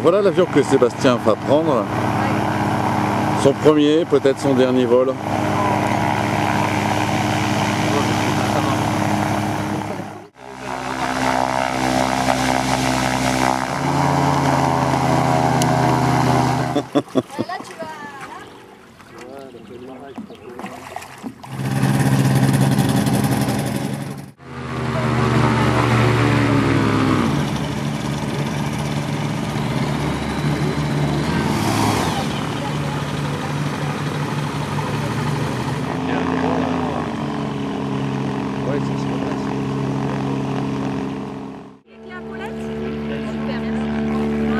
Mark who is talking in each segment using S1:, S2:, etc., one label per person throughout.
S1: voilà l'avion que Sébastien va prendre. Son premier, peut-être son dernier vol.
S2: Là, tu vas...
S1: Ouais, c'est super.
S2: Et la Paulette? Super, merci. Au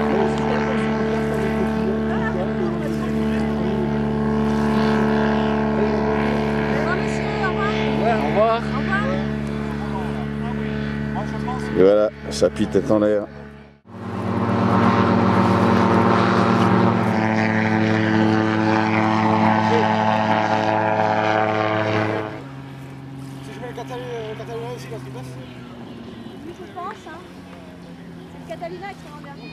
S2: revoir, monsieur, au revoir.
S3: Ouais, au revoir.
S2: Au revoir.
S1: Et voilà, chapitre est en l'air.
S3: Si je mets le Catalina ici, qu'est-ce qui passe?
S2: Oui, je pense, hein. C'est le Catalina qui est en dernier.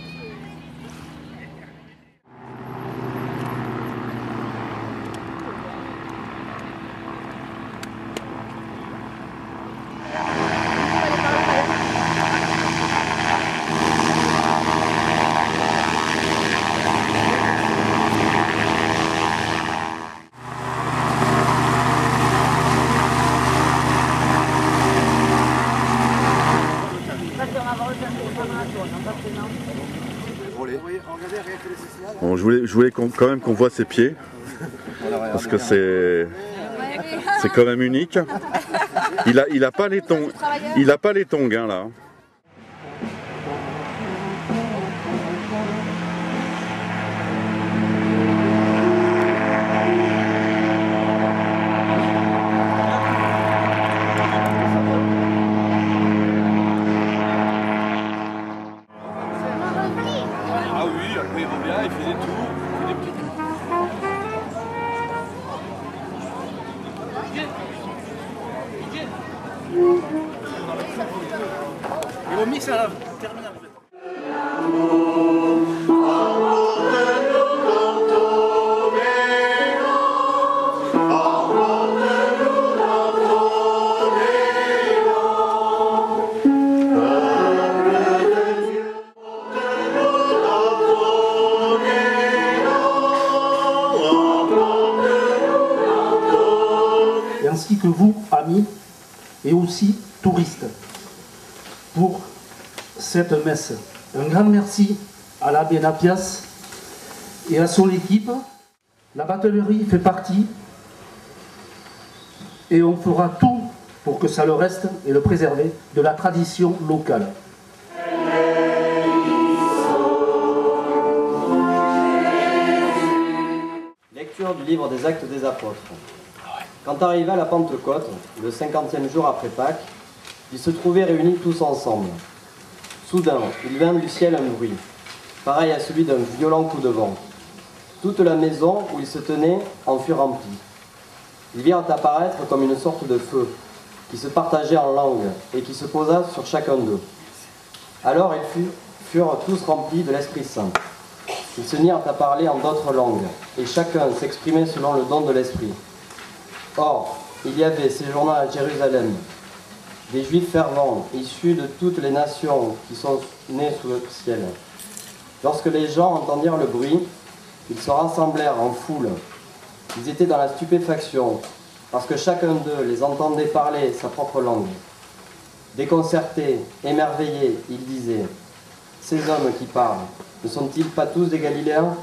S1: Bon, je voulais quand même qu'on voit ses pieds, parce que c'est quand même unique. Il a pas les tongs, hein, là.
S3: Ah oui, il va bien, il fait des tours, il fait des petits... Ils vont mixer à la terminale.
S4: Ainsi que vous, amis, et aussi touristes, pour cette messe. Un grand merci à l'abbé Napias et à son équipe. La batellerie fait partie et on fera tout pour que ça le reste et le préserver de la tradition locale.
S5: Lecture du livre des Actes des Apôtres. Quand arriva la Pentecôte, le 50e jour après Pâques, ils se trouvaient réunis tous ensemble. Soudain, il vint du ciel un bruit, pareil à celui d'un violent coup de vent. Toute la maison où ils se tenaient en fut remplie. Ils virent apparaître comme une sorte de feu, qui se partageait en langues et qui se posa sur chacun d'eux. Alors ils furent tous remplis de l'Esprit Saint. Ils se mirent à parler en d'autres langues, et chacun s'exprimait selon le don de l'Esprit. Or, il y avait séjournant à Jérusalem des Juifs fervents, issus de toutes les nations qui sont nés sous le ciel. Lorsque les gens entendirent le bruit, ils se rassemblèrent en foule. Ils étaient dans la stupéfaction, parce que chacun d'eux les entendait parler sa propre langue. Déconcertés, émerveillés, ils disaient « Ces hommes qui parlent, ne sont-ils pas tous des Galiléens ?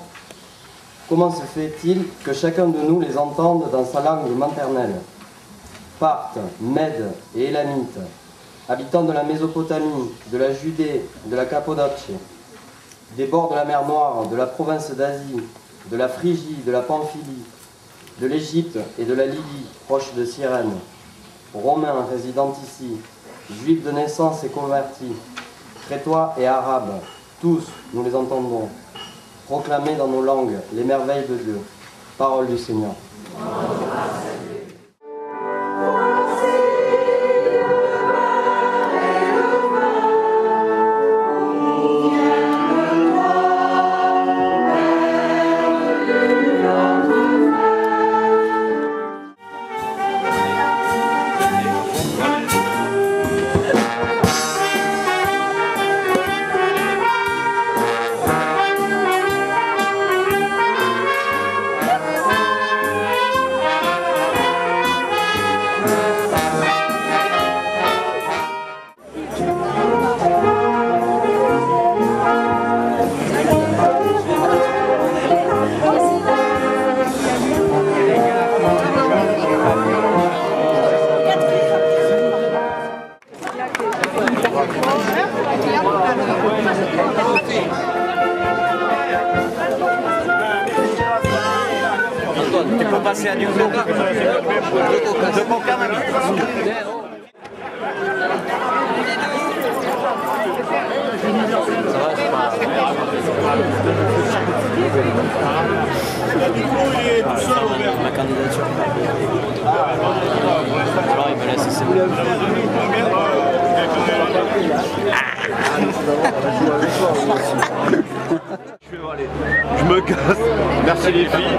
S5: Comment se fait-il que chacun de nous les entende dans sa langue maternelle ? Parthes, Mèdes et Élamites, habitants de la Mésopotamie, de la Judée, de la Cappadoce, des bords de la mer Noire, de la province d'Asie, de la Phrygie, de la Pamphylie, de l'Égypte et de la Libye, proche de Cyrène, Romains résidant ici, Juifs de naissance et convertis, Crétois et Arabes, tous nous les entendons, proclamer dans nos langues les merveilles de Dieu. Parole du Seigneur.
S6: a du coca. De coca même. Ma candidature. Alors il me laisse, c'est bon.
S1: Je me casse.
S3: Merci les filles.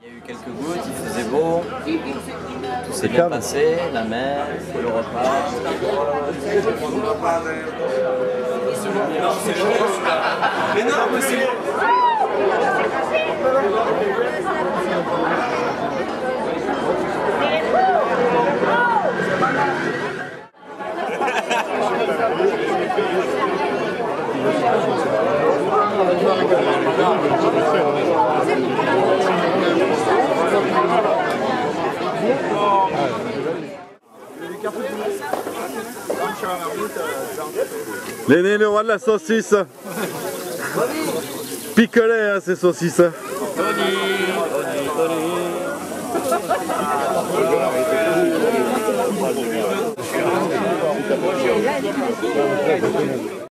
S6: Il y a eu quelques gouttes, il faisait beau, tout s'est bien passé, la mer, le repas. Mais non, mais c'est bon.
S1: L'aîné, le roi de la saucisse. Picolé, hein, ces saucisses.